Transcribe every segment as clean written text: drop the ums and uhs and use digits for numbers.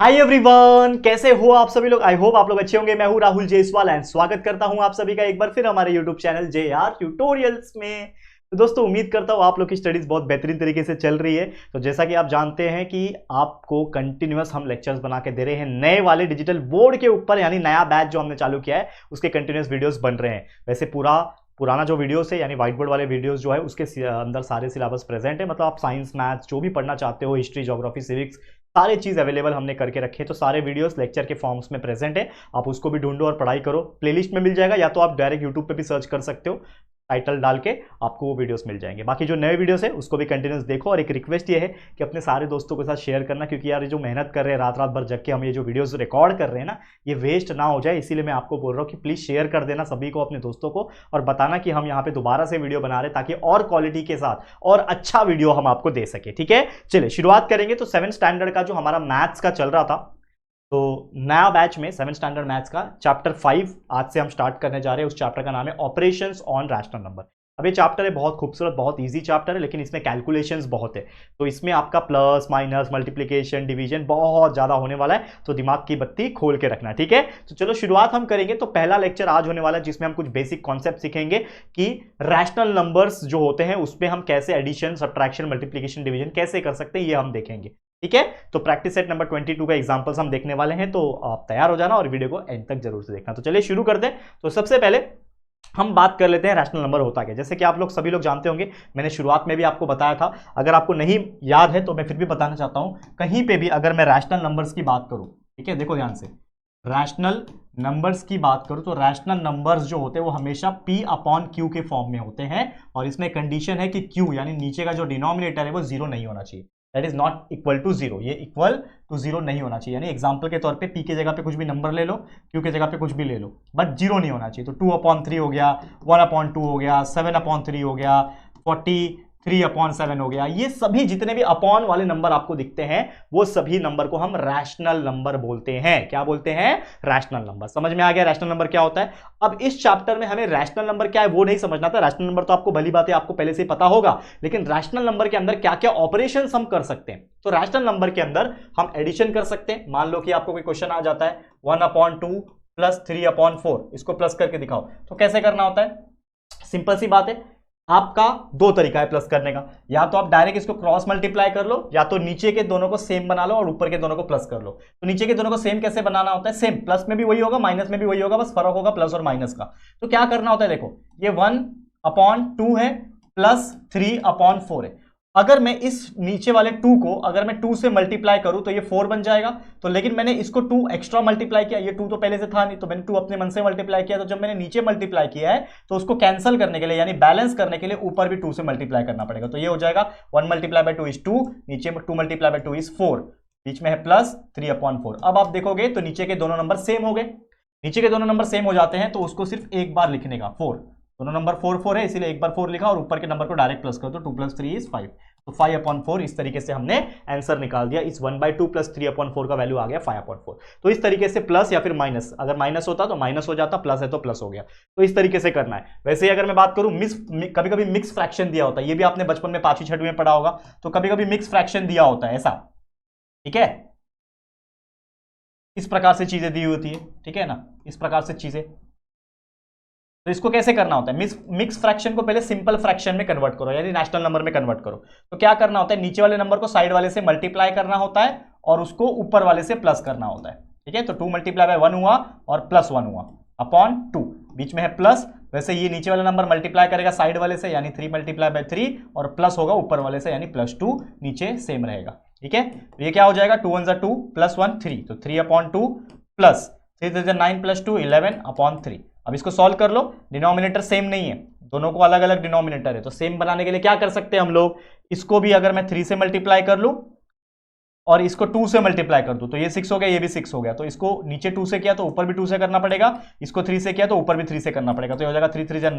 Hi everyone, कैसे हो आप सभी लोग। आई होप आप लोग अच्छे होंगे। मैं हूं राहुल जयसवाल एंड स्वागत करता हूं आप सभी का एक बार फिर हमारे यूट्यूब चैनल JR ट्यूटोरियल्स में। तो दोस्तों, उम्मीद करता हूं आप लोग की स्टडीज बहुत बेहतरीन तरीके से चल रही है। तो जैसा कि आप जानते हैं कि आपको कंटिन्यूअस हम लेक्चर्स बना के दे रहे हैं नए वाले डिजिटल बोर्ड के ऊपर, यानी नया बैच जो हमने चालू किया है उसके कंटिन्यूअस वीडियोस बन रहे हैं। वैसे पुराना जो वीडियोस है यानी व्हाइट बोर्ड वाले वीडियोस जो है उसके अंदर सारे सिलेबस प्रेजेंट है। मतलब आप साइंस मैथ्स जो भी पढ़ना चाहते हो, हिस्ट्री ज्योग्राफी सिविक्स, सारी चीज अवेलेबल हमने करके रखे हैं। तो सारे वीडियोस लेक्चर के फॉर्म्स में प्रेजेंट है, आप उसको भी ढूंढो और पढ़ाई करो। प्लेलिस्ट में मिल जाएगा, या तो आप डायरेक्ट यूट्यूब पे भी सर्च कर सकते हो, टाइटल डाल के आपको वो वीडियोस मिल जाएंगे। बाकी जो नए वीडियोस है उसको भी कंटिन्यूस देखो। और एक रिक्वेस्ट ये है कि अपने सारे दोस्तों के साथ शेयर करना, क्योंकि यार ये जो मेहनत कर रहे हैं रात रात भर जग के हम ये जो वीडियोस रिकॉर्ड कर रहे हैं ना, ये वेस्ट ना हो जाए, इसीलिए मैं आपको बोल रहा हूँ कि प्लीज शेयर कर देना सभी को, अपने दोस्तों को, और बताना कि हम यहाँ पे दोबारा से वीडियो बना रहे हैं ताकि और क्वालिटी के साथ और अच्छा वीडियो हम आपको दे सके। ठीक है, चलिए शुरुआत करेंगे। तो 7th स्टैंडर्ड का जो हमारा मैथ्स का चल रहा था, तो नया बैच में 7th स्टैंडर्ड मैथ्स का चैप्टर 5 आज से हम स्टार्ट करने जा रहे हैं। उस चैप्टर का नाम है ऑपरेशंस ऑन रैशनल नंबर। अब ये चैप्टर है बहुत खूबसूरत, बहुत इजी चैप्टर है, लेकिन इसमें कैलकुलेशंस बहुत है। तो इसमें आपका प्लस माइनस मल्टीप्लिकेशन डिवीजन बहुत ज्यादा होने वाला है, तो दिमाग की बत्ती खोल के रखना। ठीक है, तो चलो शुरुआत हम करेंगे। तो पहला लेक्चर आज होने वाला है जिसमें हम कुछ बेसिक कॉन्सेप्ट सीखेंगे कि रैशनल नंबर्स जो होते हैं उसमें हम कैसे एडिशन सब्ट्रैक्शन मल्टीप्लिकेशन डिवीजन कैसे कर सकते हैं, ये हम देखेंगे। ठीक है, तो प्रैक्टिस सेट नंबर 22 का एग्जांपल्स हम देखने वाले हैं, तो आप तैयार हो जाना और वीडियो को एंड तक जरूर से देखना। तो चलिए शुरू कर दें। तो सबसे पहले हम बात कर लेते हैं रैशनल नंबर होता क्या। जैसे कि आप लोग सभी लोग जानते होंगे, मैंने शुरुआत में भी आपको बताया था। अगर आपको नहीं याद है तो मैं फिर भी बताना चाहता हूं, कहीं पे भी अगर मैं रैशनल नंबर्स की बात करूं, ठीक है, देखो ध्यान से, रैशनल नंबर्स की बात करूं तो रैशनल नंबर्स जो होते हैं वो हमेशा P/Q के फॉर्म में होते हैं, और इसमें कंडीशन है कि Q यानी नीचे का जो डिनोमिनेटर है वो जीरो नहीं होना चाहिए। That is not equal to zero, ये इक्वल टू जीरो नहीं होना चाहिए। यानी एग्जांपल के तौर पे P के जगह पे कुछ भी नंबर ले लो, Q के जगह पे कुछ भी ले लो, बट जीरो नहीं होना चाहिए। तो 2/3 हो गया, 1/2 हो गया, 7/3 हो गया, 43/7 हो गया। ये सभी जितने भी अपॉन वाले नंबर आपको दिखते हैं वो सभी नंबर को हम रैशनल नंबर बोलते हैं। क्या बोलते हैं? Rational number. समझ में आ गया रैशनल नंबर क्या होता है। अब इस चैप्टर में हमें रैशनल नंबर क्या है वो नहीं समझना था। रैशनल नंबर तो आपको भली बात है, आपको पहले से ही पता होगा, लेकिन रैशनल नंबर के अंदर क्या क्या ऑपरेशन हम कर सकते हैं। तो रैशनल नंबर के अंदर हम एडिशन कर सकते हैं। मान लो कि आपको कोई क्वेश्चन आ जाता है 1/2 प्लस 3/4, इसको प्लस करके दिखाओ, तो कैसे करना होता है? सिंपल सी बात है, आपका दो तरीका है प्लस करने का। या तो आप डायरेक्ट इसको क्रॉस मल्टीप्लाई कर लो, या तो नीचे के दोनों को सेम बना लो और ऊपर के दोनों को प्लस कर लो। तो नीचे के दोनों को सेम कैसे बनाना होता है? सेम, प्लस में भी वही होगा माइनस में भी वही होगा, बस फर्क होगा प्लस और माइनस का। तो क्या करना होता है, देखो ये 1/2 है प्लस 3/4 है। अगर मैं इस नीचे वाले 2 को अगर मैं 2 से मल्टीप्लाई करूं तो ये 4 बन जाएगा। तो लेकिन मैंने इसको 2 एक्स्ट्रा मल्टीप्लाई किया, ये 2 तो पहले से था नहीं, तो मैंने 2 अपने मन से मल्टीप्लाई किया। तो जब मैंने नीचे मल्टीप्लाई किया है तो उसको कैंसिल करने के लिए यानी बैलेंस करने के लिए ऊपर भी 2 से मल्टीप्लाई करना पड़ेगा। तो ये हो जाएगा 1 × 2 = 2, नीचे 2 × 2 = 4, बीच में है प्लस 3/4। अब आप देखोगे तो नीचे के दोनों नंबर सेम हो गए। नीचे के दोनों नंबर सेम हो जाते हैं तो उसको सिर्फ एक बार लिखने का, 4, दोनों नंबर 4 है इसीलिए एक बार 4 लिखा, और ऊपर के नंबर को डायरेक्ट प्लस कर दो, 2 + 3 = 5। तो 5/4 इस तरीके से हमने आंसर निकाल दिया। इस 1/2 + 3/4 का वैल्यू आ गया 5/4। तो इस तरीके से प्लस या फिर माइनस, अगर माइनस होता तो माइनस हो जाता, प्लस है तो प्लस हो गया। तो इस तरीके से करना है। वैसे ही अगर मैं बात करूं कभी कभी मिक्स फ्रैक्शन दिया होता है, ये भी आपने बचपन में 5वीं 6वीं में पढ़ा होगा। तो कभी कभी मिक्स फ्रैक्शन दिया होता है ऐसा, ठीक है, इस प्रकार से चीजें दी होती है, ठीक है ना, इस प्रकार से चीजें। तो इसको कैसे करना होता है? मिक्स फ्रैक्शन को पहले सिंपल फ्रैक्शन में कन्वर्ट करो, यानी रैशनल नंबर में कन्वर्ट करो। तो क्या करना होता है, नीचे वाले नंबर को साइड वाले से मल्टीप्लाई करना होता है और उसको ऊपर वाले से प्लस करना होता है। ठीक है, तो 2 × 1 हुआ और +1 हुआ अपॉन 2, बीच में है प्लस। वैसे ये नीचे वाला नंबर मल्टीप्लाई करेगा साइड वाले से यानी 3 × 3 और प्लस होगा ऊपर वाले से यानी +2, नीचे सेम रहेगा। ठीक है, तो ये क्या हो जाएगा, 2 × 1 = 2 +1 3, तो 3/2 प्लस 3 × 9 + 2 11/3। अब इसको सॉल्व कर लो, डिनोमिनेटर सेम नहीं है, दोनों को अलग अलग डिनोमिनेटर है। तो सेम बनाने के लिए क्या कर सकते हैं हम लोग, इसको भी अगर मैं 3 से मल्टीप्लाई कर लूं और इसको 2 से मल्टीप्लाई कर दूं तो ये 6 हो गया, ये भी 6 हो गया। तो इसको नीचे 2 से किया तो ऊपर भी 2 से करना पड़ेगा, इसको 3 से किया तो ऊपर भी 3 से करना पड़ेगा। तो ये हो जाएगा 3 × 3 =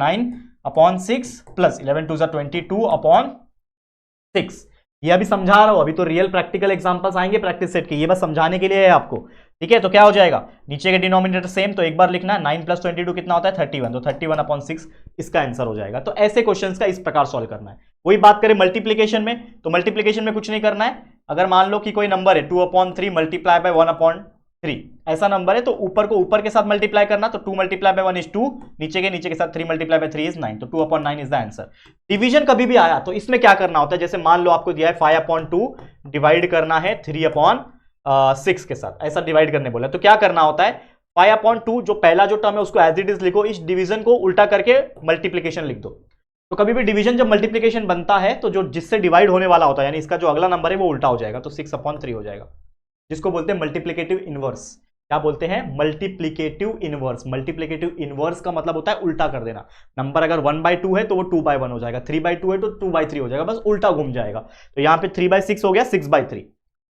9/6 प्लस 11 × 2 = 22/6। ये अभी समझा रहा हूं, अभी तो रियल प्रैक्टिकल एग्जांपल्स आएंगे प्रैक्टिस सेट के, ये बस समझाने के लिए है आपको। ठीक है, तो क्या हो जाएगा, नीचे के डिनोमिनेटर सेम, तो एक बार लिखना है 9 + 22 कितना होता है 31, तो 31/6 इसका आंसर हो जाएगा। तो ऐसे क्वेश्चंस का इस प्रकार सॉल्व करना है। वही बात करें मल्टीप्लीकेशन में, तो मल्टीप्लीकेशन में कुछ नहीं करना है। अगर मान लो कि कोई नंबर है 2/3 मल्टीप्लाई बाय 1/3, ऐसा नंबर है तो ऊपर को ऊपर के साथ मल्टीप्लाई करना, तो 2 मल्टीप्लाई बाय 1 इज 2, नीचे के साथ 3 मल्टीप्लाई बाय 3 इज 9, तो 2/9 इज द आंसर। डिवीजन कभी भी आया तो इसमें क्या करना होता है, जैसे मान लो आपको दिया है 5/2 डिवाइड करना है 3/6 के साथ, ऐसा डिवाइड करने बोला, तो क्या करना होता है 5/2 जो पहला जो टर्म है उसको एज इट इज लिखो, इस डिवीजन को उल्टा करके मल्टीप्लीकेशन लिख दो। तो कभी भी डिवीजन जब मल्टीप्लीकेशन बनता है तो जो जिससे डिवाइड होने वाला होता है यानी इसका जो अगला नंबर है वो उल्टा हो जाएगा, तो 6/3 हो जाएगा, जिसको बोलते हैं मल्टीप्लिकेटिव इनवर्स। क्या बोलते हैं? Multiplicative inverse. मल्टीप्लिकेटिव इनवर्स का मतलब होता है उल्टा कर देना। नंबर अगर 1/2 है तो वो 2/1 हो जाएगा, 3/2 है तो 2/3 हो जाएगा, बस उल्टा घूम जाएगा। तो यहां पे 3/6 हो गया 6/3।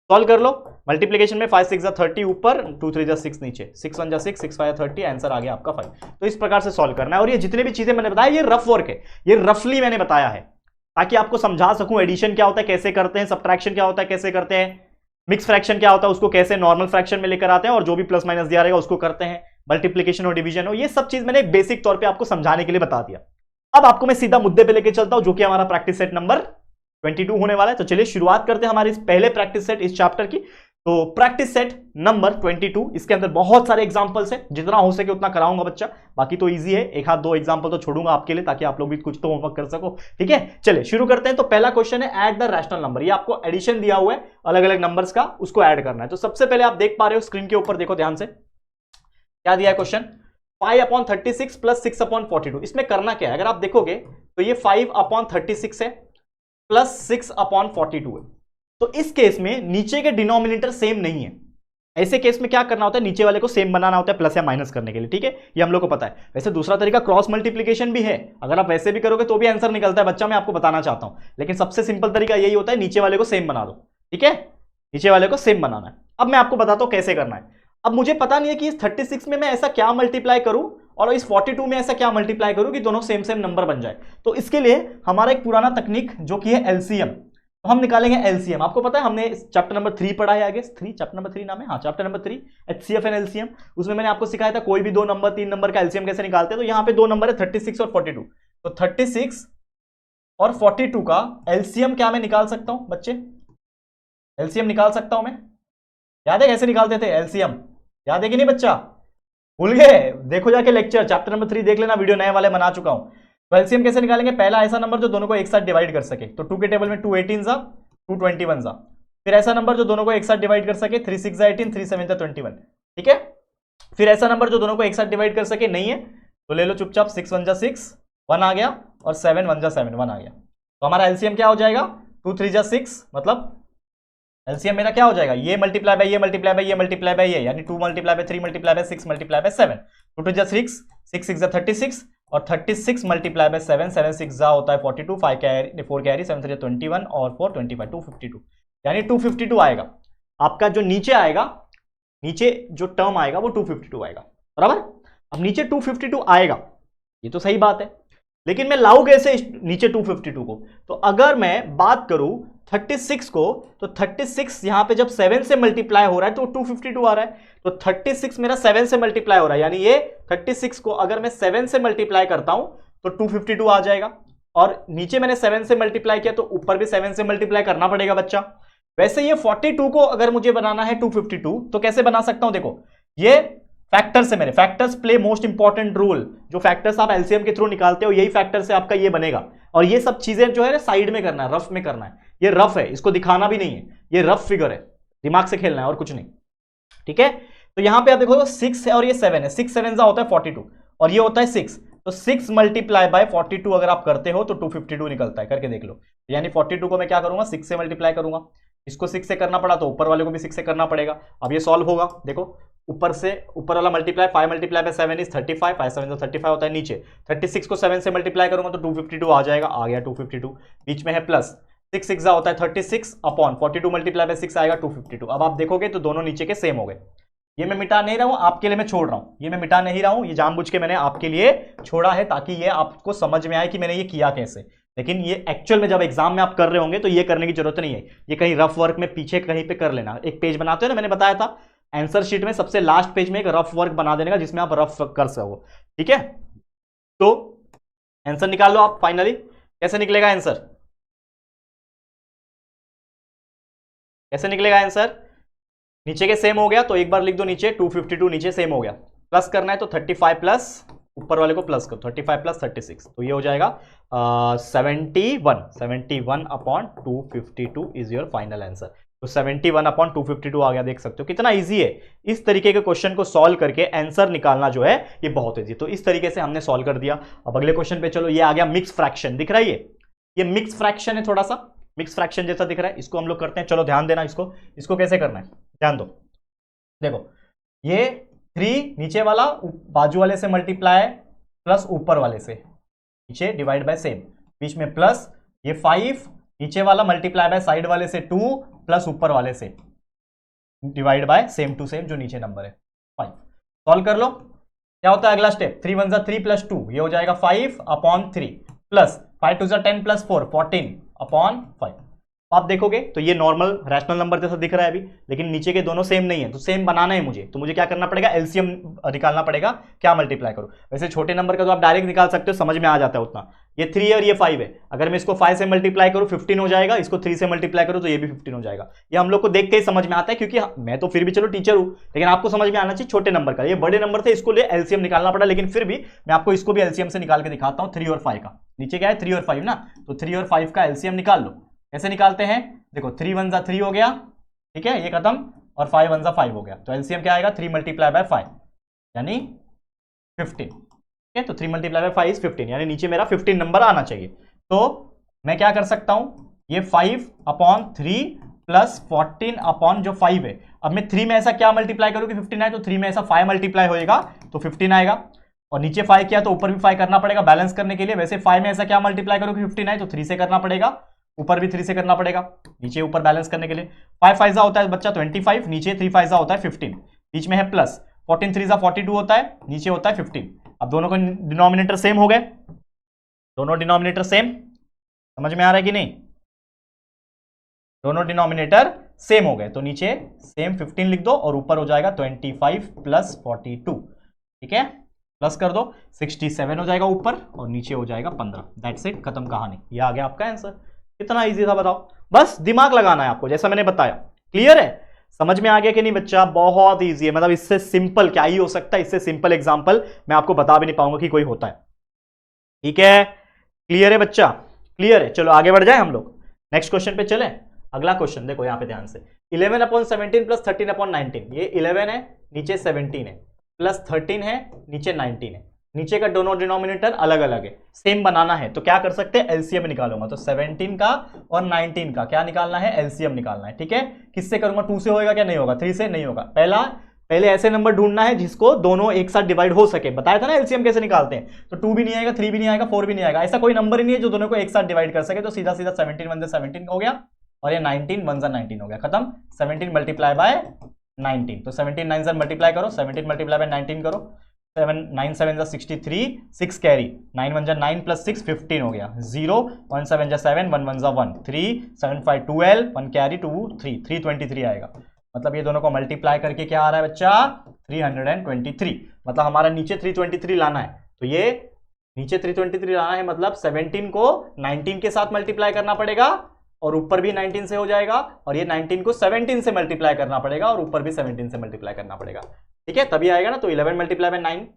सॉल्व कर लो। मल्टीप्लिकेशन में 5 6 30 ऊपर, 2 3 6 नीचे, 6 1 6 6 5 30, आंसर आ गया आपका 5। तो इस प्रकार से सॉल्व करना है। और ये जितने भी चीजें मैंने बताया ये रफ वर्क है, ये रफली मैंने बताया है ताकि आपको समझा सकूं एडिशन क्या होता है, कैसे करते हैं, सब्ट्रैक्शन क्या होता है, कैसे करते हैं, मिक्स फ्रैक्शन क्या होता है, उसको कैसे नॉर्मल फ्रैक्शन में लेकर आते हैं, और जो भी प्लस माइनस दिया रहेगा उसको करते हैं, मल्टीप्लिकेशन और डिवीजन हो, ये सब चीज मैंने बेसिक तौर पे आपको समझाने के लिए बता दिया। अब आपको मैं सीधा मुद्दे पे लेके चलता हूं जो कि हमारा प्रैक्टिस सेट नंबर 22 होने वाला है। तो चलिए शुरुआत करते हैं हमारे इस पहले प्रैक्टिस सेट इस चैप्टर की। तो प्रैक्टिस सेट नंबर 22, इसके अंदर बहुत सारे एग्जांपल्स हैं, जितना हो सके उतना कराऊंगा बच्चा, बाकी तो इजी है, एक हाथ दो एग्जांपल तो छोड़ूंगा आपके लिए ताकि आप लोग भी कुछ तो होमवर्क कर सको। ठीक है, चलिए शुरू करते हैं। तो पहला क्वेश्चन है ऐड द रैशनल नंबर। ये आपको एडिशन दिया हुआ है अलग अलग नंबर्स का, उसको ऐड करना है। तो सबसे पहले आप देख पा रहे हो स्क्रीन के ऊपर, देखो ध्यान से क्या दिया है क्वेश्चन, 5/36 प्लस 6/42। इसमें करना क्या है अगर आप देखोगे तो ये 5/36 है प्लस 6/42 है। तो इस केस में नीचे के डिनोमिनेटर सेम नहीं है। ऐसे केस में क्या करना होता है, नीचे वाले को सेम बनाना होता है प्लस या माइनस करने के लिए। ठीक है, ये हम लोग को पता है। वैसे दूसरा तरीका क्रॉस मल्टीप्लिकेशन भी है, अगर आप वैसे भी करोगे तो भी आंसर निकलता है बच्चा, मैं आपको बताना चाहता हूं। लेकिन सबसे सिंपल तरीका यही होता है, नीचे वाले को सेम बना दो। ठीक है, नीचे वाले को सेम बनाना है। अब मैं आपको बताता हूं कैसे करना है। अब मुझे पता नहीं है कि इस 36 में मैं ऐसा क्या मल्टीप्लाई करूं और इस 42 में ऐसा क्या मल्टीप्लाई करूं कि दोनों सेम सेम नंबर बन जाए। तो इसके लिए हमारा एक पुराना तकनीक जो कि है एलसीएम, तो हम निकालेंगे एलसीएम। आपको पता है हमने चैप्टर नंबर 3 पढ़ा है, आगे 3 चैप्टर नंबर 3 नाम है, हाँ chapter number 3 HCF and LCM. उसमें मैंने आपको सिखाया था कोई भी दो नंबर 3 नंबर का एलसीएम कैसे निकालते हैं। तो यहाँ पे दो नंबर है 36 और 42, तो 36 और 42 का एलसीएम क्या मैं निकाल सकता हूं बच्चे? एलसीएम निकाल सकता हूं मैं, याद है कैसे निकालते थे एलसीएम? याद है कि नहीं बच्चा? भूल गए? देखो जाके लेक्चर चैप्टर नंबर 3 देख लेना, वीडियो नए वाले बना चुका हूं। तो एलसीएम कैसे निकालेंगे? पहला ऐसा नंबर जो दोनों को एक साथ डिवाइड कर सके, तो 2 के टेबल में 2 18 जा 2 21 जा। फिर ऐसा नंबर जो दोनों को एक साथ डिवाइड कर सके, 3 6 18 3 7 21। ठीक है, फिर ऐसा नंबर जो दोनों को एक साथ डिवाइड कर सके, नहीं है तो ले लो चुपचाप, 6 1 जा 6 1 आ गया, और 7 1 जा 7 1 आ गया। तो हमारा एलसीएम क्या हो जाएगा? 2 3 जा 6, मतलब एलसीएम मेरा क्या हो जाएगा, ये मल्टीप्लाई बाय ये मल्टीप्लाई बाय ये मल्टीप्लाई बाय ये, यानी 2 multiply by 3 multiply by 6 multiply by 7, 2 2 जा 6 6 6 जा 36, और 36 मल्टीप्लाई बाय 7 7 6 जा होता है 42, 5 कैरी 4 कैरी 7 3 21 और 4 25 252, यानी 252 आएगा आपका। जो नीचे आएगा, नीचे जो टर्म आएगा वो 252 आएगा, बराबर। अब नीचे 252 आएगा, ये तो सही बात है, लेकिन मैं लाऊं कैसे नीचे 252 को? तो अगर मैं बात करूं 36 को, तो 36 यहां पे जब 7 से मल्टीप्लाई हो रहा है तो 252 आ रहा है, तो 36 मेरा 7 से मल्टीप्लाई हो रहा है, यानी ये 36 को अगर मैं 7 से मल्टीप्लाई करता हूं तो 252 आ जाएगा। और नीचे मैंने 7 से मल्टीप्लाई किया तो ऊपर भी 7 से मल्टीप्लाई करना पड़ेगा बच्चा। वैसे ये 42 को अगर मुझे बनाना है 252 तो कैसे बना सकता हूं? देखो ये फैक्टर्स है मेरे, factors play most important role. जो फैक्टर्स आप एलसीएम के थ्रू निकालते हो यही फैक्टर से आपका ये बनेगा। और ये सब चीजें जो है साइड में करना है, रफ में करना है। ये रफ है, इसको दिखाना भी नहीं है, ये रफ फिगर है, दिमाग से खेलना है और कुछ नहीं। ठीक है, तो यहां पे आप देखो 6 है और ये 7 है, 6 7 जा होता है 42 और ये होता है 6, तो 6 मल्टीप्लाई बाय 42 अगर आप करते हो तो 252 निकलता है, करके देख लो। यानी 42 को मैं क्या करूंगा, 6 से मल्टीप्लाई करूंगा, इसको 6 से करना पड़ा तो ऊपर वाले को भी 6 से करना पड़ेगा। अब ये सॉल्व होगा, देखो ऊपर से ऊपर वाला मल्टीप्लाई 5 मल्टीप्लाई बाय 7 इज 35, 5 7 35 होता है। नीचे 36 को 7 से मल्टीप्लाई करूंगा तो 252 आ जाएगा, आ गया 252। बीच में है प्लस, 6 6 जा होता है 36 अपॉन 42 मल्टीप्लाई बाय 6 आएगा 252। अब आप देखोगे तो दोनों नीचे के सेम हो गए। ये मैं मिटा नहीं रहा हूं, आपके लिए मैं छोड़ रहा हूं, ये मैं मिटा नहीं रहा हूं, ये जानबूझ के मैंने आपके लिए छोड़ा है ताकि ये आपको समझ में आए कि मैंने ये किया कैसे। लेकिन ये एक्चुअल में जब एग्जाम में आप कर रहे होंगे तो ये करने की जरूरत नहीं है, ये कहीं रफ वर्क में पीछे कहीं पे कर लेना। एक पेज बनाते हो ना, मैंने बताया था आंसर शीट में सबसे लास्ट पेज में एक रफ वर्क बना देने का जिसमें आप रफ कर सको। ठीक है, तो आंसर निकाल लो आप फाइनली। कैसे निकलेगा आंसर? कैसे निकलेगा आंसर? नीचे के सेम हो गया तो एक बार लिख दो नीचे 252 नीचे सेम हो गया, प्लस करना है तो 35 प्लस ऊपर वाले को प्लस करो, 35 प्लस 36 तो ये हो जाएगा 71 upon 252 is your final answer. तो 71 अपॉन 252 आ गया, देख सकते हो कितना इजी है। इस तरीके के क्वेश्चन को सॉल्व करके आंसर निकालना जो है ये बहुत इजी। तो इस तरीके से हमने सॉल्व कर दिया। अब अगले क्वेश्चन पे चलो, ये आ गया मिक्स फ्रैक्शन, दिख रहा है ये मिक्स फ्रैक्शन है, थोड़ा सा मिक्स फ्रैक्शन जैसा दिख रहा है, इसको हम लोग करते हैं। चलो ध्यान देना, इसको कैसे करना है ध्यान दो। देखो ये 3 नीचे वाला बाजू वाले से मल्टीप्लाई प्लस ऊपर वाले से, नीचे डिवाइड बाय सेम, बीच में प्लस, ये 5 नीचे वाला मल्टीप्लाई बाय साइड वाले से 2 प्लस ऊपर वाले से divide by same to same जो नीचे नंबर है 5। सॉल्व कर लो, क्या होता है अगला स्टेप, 3 1 3 प्लस 2 ये हो जाएगा 5 अपॉन 3 प्लस 5 2 10 प्लस 4 14 अपॉन 5। आप देखोगे तो ये नॉर्मल रैशनल नंबर जैसा दिख रहा है अभी, लेकिन नीचे के दोनों सेम नहीं है, तो सेम बनाना है मुझे, तो मुझे क्या करना पड़ेगा, एलसीएम निकालना पड़ेगा, क्या मल्टीप्लाई करो। वैसे छोटे नंबर का तो आप डायरेक्ट निकाल सकते हो, समझ में आ जाता है उतना। ये 3 है और ये 5 है, अगर मैं इसको 5 से मल्टीप्लाई करूँ 15 हो जाएगा, इसको 3 से मल्टीप्लाई करूँ तो ये भी 15 हो जाएगा। ये हम लोग को देख के ही समझ में आता है, क्योंकि मैं तो फिर भी चलो टीचर हूँ, लेकिन आपको समझ में आना चाहिए छोटे नंबर का। ये बड़े नंबर थे, इसको लिए एलसीएम निकालना पड़ा, लेकिन फिर भी मैं आपको इसको भी एलसीएम से निकाल के दिखाता हूँ। 3 और 5 का, नीचे क्या है 3 और 5 ना, तो 3 और 5 का एलसीएम निकाल लो। कैसे निकालते हैं, देखो 3 1 3 हो गया, ठीक है ये खत्म, और 5 1 5 हो गया, तो एलसीएम क्या आएगा 3 मल्टीप्लाई बाय 5 यानी 15, ठीक है। तो 3 मल्टीप्लाई बाय 5 इज 15, यानी नीचे मेरा 15 नंबर आना चाहिए। तो मैं क्या कर सकता हूं, ये 5 अपॉन 3 प्लस 14 अपॉन जो 5 है, अब मैं 3 में ऐसा क्या मल्टीप्लाई करूं कि 15 आए, तो 3 में ऐसा 5 मल्टीप्लाई होएगा तो 15 आएगा, और नीचे 5 किया तो ऊपर भी 5 करना पड़ेगा बैलेंस करने के लिए। वैसे 5 में ऐसा क्या मल्टीप्लाई करूं कि 15 आए, तो 3 से करना पड़ेगा, ऊपर भी 3 से करना पड़ेगा, नीचे ऊपर बैलेंस करने के लिए। 5 5 होता है बच्चा 25, नीचे 3 5 होता है 15, बीच में है प्लस, 14 3 42 होता है, नीचे होता है 15। अब दोनों को डिनोमिनेटर सेम हो गए, दोनों डिनोमिनेटर सेम, समझ में आ रहा है कि नहीं, दोनों डिनोमिनेटर सेम हो गए, तो नीचे सेम 15 लिख दो और ऊपर हो जाएगा 25 प्लस 42, ठीक है, प्लस कर दो 67 हो जाएगा ऊपर, और नीचे हो जाएगा 15। दैट्स इट, खत्म कहानी, ये आ गया आपका आंसर। कितना इजी था बताओ, बस दिमाग लगाना है आपको, जैसा मैंने बताया। क्लियर है, समझ में आ गया कि नहीं बच्चा, बहुत इजी है, मतलब इससे सिंपल क्या ही हो सकता है, इससे सिंपल एग्जांपल मैं आपको बता भी नहीं पाऊंगा कि कोई होता है। ठीक है, क्लियर है बच्चा, क्लियर है। चलो आगे बढ़ जाए हम लोग, नेक्स्ट क्वेश्चन पे चले। अगला क्वेश्चन देखो यहाँ पे ध्यान से, 11 अपॉन 17 प्लस 13 अपॉन 19, ये 11 है नीचे 17 है, प्लस 13 है नीचे 19 है, नीचे का दोनों डिनोमिनेटर अलग अलग है, सेम बनाना है, तो क्या कर सकते हैं, एलसीएम निकालूंगा। तो 17 का और 19 का क्या निकालना है, एलसीएम निकालना है, ठीक है। किससे करूंगा, 2 से होएगा क्या, नहीं होगा, 3 से नहीं होगा। पहले ऐसे नंबर ढूंढना है जिसको दोनों एक साथ डिवाइड हो सके, बताया था ना एलसीएम कैसे निकालते हैं। तो 2 भी नहीं आएगा, 3 भी नहीं आएगा, 4 भी नहीं आएगा, ऐसा कोई नंबर ही नहीं है जो दोनों को एक साथ डिवाइड कर सके। तो सीधा सीधा 17 1 17 हो गया, और ये 19 1 19 हो गया, खत्म। 17 मल्टीप्लाई बाय 19, तो 17 9 से मल्टीप्लाई करो, 17 मल्टीप्लाई बाय 19 करो, 7 9 7 63, 6 कैरी, 9 1 9 प्लस 6 15 हो गया, 0 1 7 7 1 1 1 3 7 5 12 1 कैरी 2 3 323 आएगा। मतलब ये दोनों को मल्टीप्लाई करके क्या आ रहा है बच्चा, 323। मतलब हमारा नीचे 323 लाना है, तो ये नीचे 323 लाना है, मतलब 17 को 19 के साथ मल्टीप्लाई करना पड़ेगा, और ऊपर भी 19 से हो जाएगा, और ये 19 को 17 से मल्टीप्लाई करना पड़ेगा, और ऊपर भी 17 से मल्टीप्लाई करना पड़ेगा, ठीक है, तभी आएगा ना। तो 11 मल्टीप्लाई बाय 9,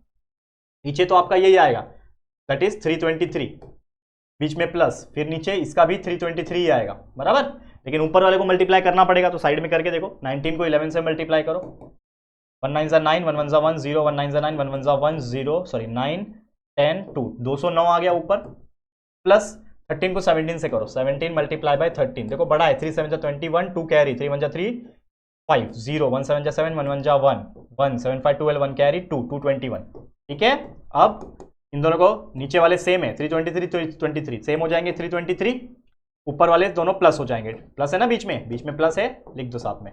नीचे तो आपका यही आएगा, दैट इज 323, बीच में प्लस, फिर नीचे इसका भी 323 आएगा, बराबर। लेकिन ऊपर वाले को मल्टीप्लाई करना पड़ेगा, तो साइड में करके देखो, 19 को 11 से मल्टीप्लाई करो, 1 9 9 1 1 1 0 1 9 9 1 1 1 0 सॉरी 9 10 2 209 आ गया ऊपर, प्लस 13 को 17 से करो, 17 मल्टीप्लाई बाय 13, देखो बड़ा है, 3 7 21 2 कैरी, 3 1 3 5 0 1 7 7 1 1 1 1 7 5 12 1 कैरी 2 221, ठीक है। अब इन दोनों को नीचे वाले सेम है, 323 23 सेम हो जाएंगे, 323, ऊपर वाले दोनों प्लस हो जाएंगे, प्लस है ना बीच में प्लस है, लिख दो साथ में,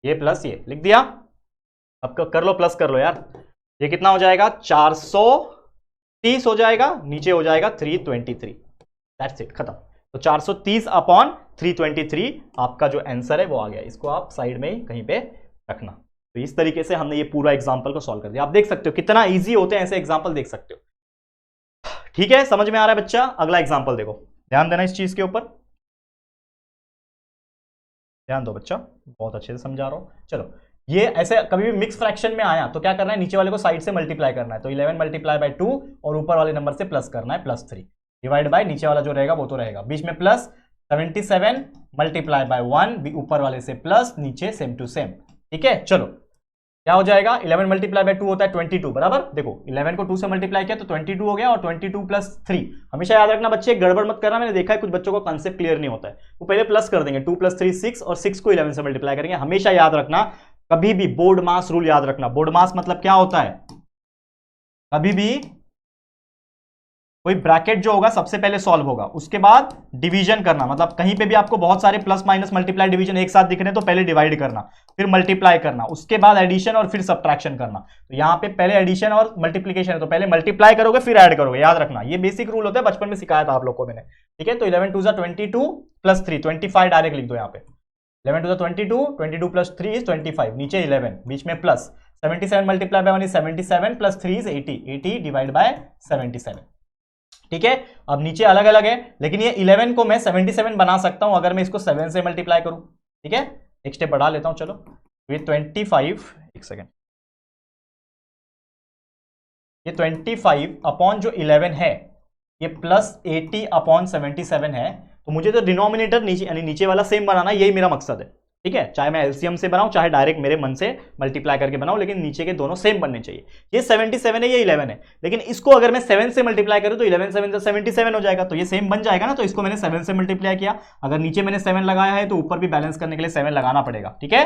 ये प्लस ये लिख दिया। अब कर लो, प्लस कर लो यार, ये कितना हो जाएगा, 430 हो जाएगा, नीचे हो जाएगा 323, दैट्स इट, खत्म। तो 430 अपॉन 323 आपका जो आंसर है वो आ गया, इसको आप साइड में ही कहीं पे रखना। तो इस तरीके से हमने ये पूरा एग्जांपल को सॉल्व कर दिया। आप देख सकते हो कितना इजी होते हैं ऐसे एग्जांपल, देख सकते हो, ठीक है, समझ में आ रहा है बच्चा। अगला एग्जांपल देखो, ध्यान देना इस चीज के ऊपर। ध्यान दो बच्चा, बहुत अच्छे से समझा रहा हूँ। चलो, ये ऐसे कभी भी मिक्स फ्रैक्शन में आया तो क्या करना है, नीचे वाले को साइड से मल्टीप्लाई करना है। तो 11 मल्टीप्लाई बाय 2 और ऊपर वाले नंबर से प्लस करना है, +3 डिवाइड बाय नीचे वाला जो रहेगा वो तो रहेगा, बीच में प्लस 77 मल्टीप्लाई बाय 1, ऊपर वाले से प्लस, नीचे सेम टू सेम। ठीक है, चलो क्या हो जाएगा, 11 मल्टीप्लाई बाय 2 होता है 22, बराबर। देखो 11 को 2 से मल्टीप्लाई किया तो 22 हो गया, और 22 प्लस 3। हमेशा याद रखना बच्चे, गड़बड़ मत करना, मैंने देखा है कुछ बच्चों को कॉन्सेप्ट क्लियर नहीं होता है, वो पहले प्लस कर देंगे, 2 + 3 6, और 6 को 11 से मल्टीप्लाई करेंगे। हमेशा याद रखना, कभी भी बोर्ड मास रूल याद रखना। बोर्ड मास मतलब क्या होता है, कभी भी कोई ब्रैकेट जो होगा सबसे पहले सॉल्व होगा, उसके बाद डिवीजन करना। मतलब कहीं पे भी आपको बहुत सारे प्लस माइनस मल्टीप्लाई डिवीजन एक साथ दिख रहे हैं तो पहले डिवाइड करना, फिर मल्टीप्लाई करना, उसके बाद एडिशन और फिर सब्ट्रैक्शन करना। तो यहाँ पे पहले एडिशन और मल्टीप्लीकेशन है, तो पहले मल्टीप्लाई करोगे फिर ऐड करोगे, याद रखना। ये बेसिक रूल होता है, बचपन में सिखाया था आप लोग को मैंने। ठीक है, तो 11 2 22 + 3 25 डायरेक्ट लिख दो यहाँ पे। 11 2 22, 22 + 3 = 25, नीचे 11, बीच में plus 77 multiply by 1 = 77 + 3 = 80, 80 divide by 77। ठीक है, अब नीचे अलग अलग है, लेकिन ये 11 को मैं 77 बना सकता हूं अगर मैं इसको 7 से मल्टीप्लाई करूं। ठीक है, एक स्टेप बढ़ा लेता हूं, चलो। ये 25, एक सेकेंड, ये 25 अपॉन जो 11 है, ये +80 अपॉन 77 है। तो मुझे तो डिनोमिनेटर नीचे यानी नीचे वाला सेम बनाना, यही मेरा मकसद है। ठीक है, चाहे मैं एलसीएम से बनाऊं चाहे डायरेक्ट मेरे मन से मल्टीप्लाई करके बनाऊं, लेकिन नीचे के दोनों सेम बनने चाहिए। ये 77 है, ये 11 है, लेकिन इसको अगर मैं 7 से मल्टीप्लाई करूं तो 11 7 77 हो जाएगा, तो ये सेम बन जाएगा ना। तो इसको मैंने 7 से मल्टीप्लाई किया, अगर नीचे मैंने 7 लगाया है तो ऊपर भी बैलेंस करने के लिए 7 लगाना पड़ेगा। ठीक है,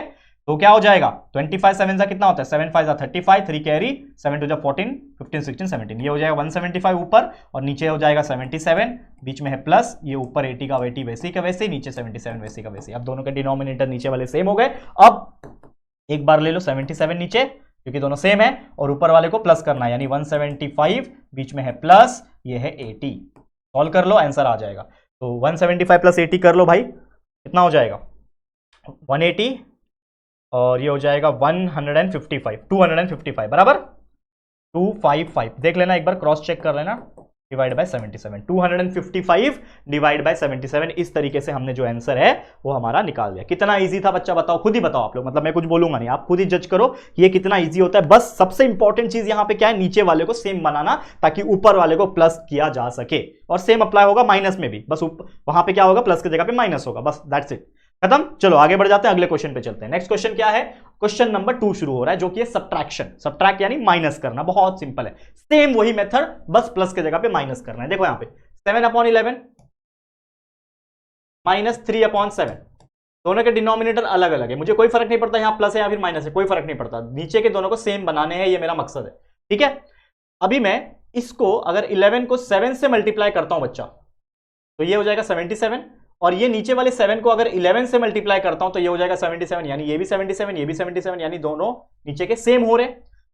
तो क्या हो जाएगा, 25 7 कितना होता है, 7 5 35, 3 कैरी, 7 2 14, 15 16 17, ये हो जाएगा 175 ऊपर, और नीचे हो जाएगा 77, बीच में है प्लस, ये ऊपर 80 का 80 वैसे का वैसे, नीचे 77 वैसे का वैसे। अब दोनों के डिनोमिनेटर नीचे वाले सेम हो गए। अब एक बार ले लो 77 नीचे, क्योंकि दोनों सेम है, और ऊपर वाले को प्लस करना है, यानी 175, बीच में है प्लस, ये है 80। सॉल्व कर लो, आंसर आ जाएगा। तो 175 + 80 कर लो भाई, कितना हो जाएगा, 180, और ये हो जाएगा 155, 255, बराबर 255। देख लेना एक बार, क्रॉस चेक कर लेना, डिवाइड बाय 77, 255 डिवाइड बाय 77। इस तरीके से हमने जो आंसर है वो हमारा निकाल दिया। कितना इजी था बच्चा, बताओ, खुद ही बताओ आप लोग, मतलब मैं कुछ बोलूंगा नहीं, आप खुद ही जज करो ये कितना इजी होता है। बस सबसे इंपॉर्टेंट चीज यहां पे क्या है, नीचे वाले को सेम बनाना, ताकि ऊपर वाले को प्लस किया जा सके, और सेम अप्लाई होगा माइनस में भी, बस वहां पे क्या होगा, प्लस की जगह पे माइनस होगा, बस दैट्स इट, खत्म। चलो आगे बढ़ जाते हैं, अगले क्वेश्चन पे चलते हैं। नेक्स्ट क्वेश्चन क्या है, क्वेश्चन नंबर 2 शुरू हो रहा है, जो कि है सब्ट्रैक्शन। सब्ट्रैक्ट यानी माइनस करना, बहुत सिंपल है, सेम वही मेथड, बस प्लस की जगह पे माइनस करना है। देखो यहां पे 7/11 -3/7, दोनों के डिनोमिनेटर अलग अलग है, मुझे कोई फर्क नहीं पड़ता यहां प्लस है या फिर माइनस है, कोई फर्क नहीं पड़ता, नीचे के दोनों को सेम बनाने हैं, ये मेरा मकसद है। ठीक है, अभी मैं इसको अगर 11 को 7 से मल्टीप्लाई करता हूं बच्चा, तो ये हो जाएगा 77, और ये नीचे वाले 7 को अगर 11 से मल्टीप्लाई करता हूं तो ये हो जाएगा 77, यानी ये भी 77, ये भी 77, यानी दोनों नीचे के सेम हो रहे।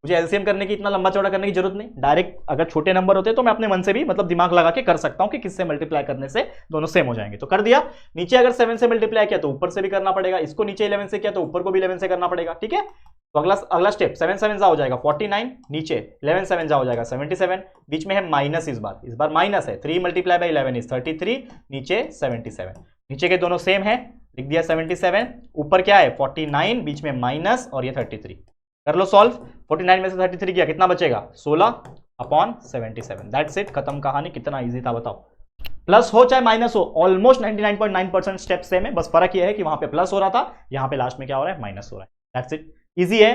मुझे एलसीएम करने की, इतना लंबा चौड़ा करने की जरूरत नहीं, डायरेक्ट अगर छोटे नंबर होते तो मैं अपने मन से भी मतलब दिमाग लगा के कर सकता हूं कि किससे मल्टीप्लाई करने से दोनों सेम हो जाएंगे। तो कर दिया, नीचे अगर 7 से मल्टीप्लाई किया तो ऊपर से भी करना पड़ेगा, इसको नीचे 11 से किया तो ऊपर को भी 11 से करना पड़ेगा। ठीक है, तो अगला स्टेप, 7 7 हो जाएगा 49, नीचे 11 7 हो जाएगा 77, बीच में है माइनस, इस बार माइनस है, 3 × 11 = 33, नीचे 77, नीचे के दोनों सेम है, लिख दिया 77, ऊपर क्या है 49, बीच में माइनस, और ये 33। कर लो सॉल्व, 49 में से 33 किया, कितना बचेगा, 16/77, दैट्स इट, खत्म कहानी। कितना इजी था बताओ, प्लस हो चाहे माइनस हो, ऑलमोस्ट 99.9% स्टेप सेम है, बस फर्क ये है कि वहां पे प्लस हो रहा था, यहां पे लास्ट में क्या हो रहा है, माइनस हो रहा है, दैट्स इट, इजी है,